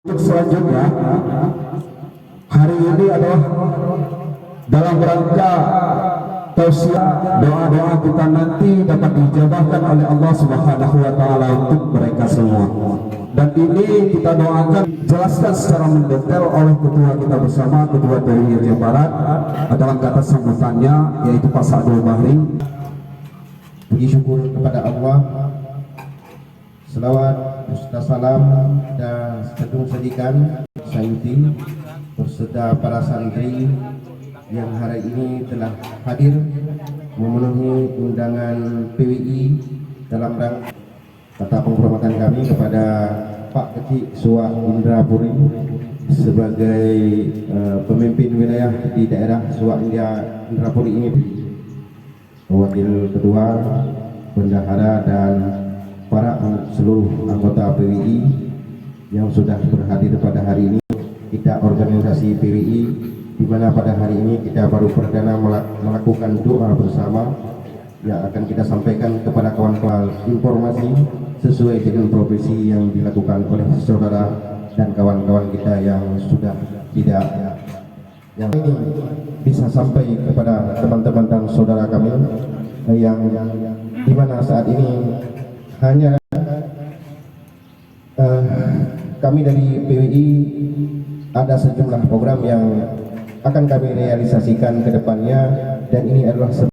Untuk selanjutnya, hari ini adalah dalam rangka tausiah, doa-doa kita nanti dapat dijabahkan oleh Allah Subhanahu wa taala untuk mereka semua. Dan ini kita doakan, jelaskan secara mendetail oleh ketua kita bersama, Ketua PWI Jawa Barat, dalam kata sambutannya yaitu Pak Sa'dul Bahri. Puji syukur kepada Allah, selawat serta salam dan sepenuh sedikan sayuti berserta para santri yang hari ini telah hadir memenuhi undangan PWI dalam rangka kata penghormatan kami kepada Pak Kecik Suah Indrapuri sebagai pemimpin wilayah di daerah Suah Indrapuri ini, wakil ketua, bendahara dan para seluruh anggota PWI yang sudah berhadir pada hari ini. Kita organisasi PWI di mana pada hari ini kita baru perdana melakukan doa bersama yang akan kita sampaikan kepada kawan-kawan informasi sesuai dengan profesi yang dilakukan oleh saudara dan kawan-kawan kita yang sudah tidak, yang ini bisa sampai kepada teman-teman dan saudara kami yang di mana saat ini hanya kami dari PWI ada sejumlah program yang akan kami realisasikan ke depannya, dan ini adalah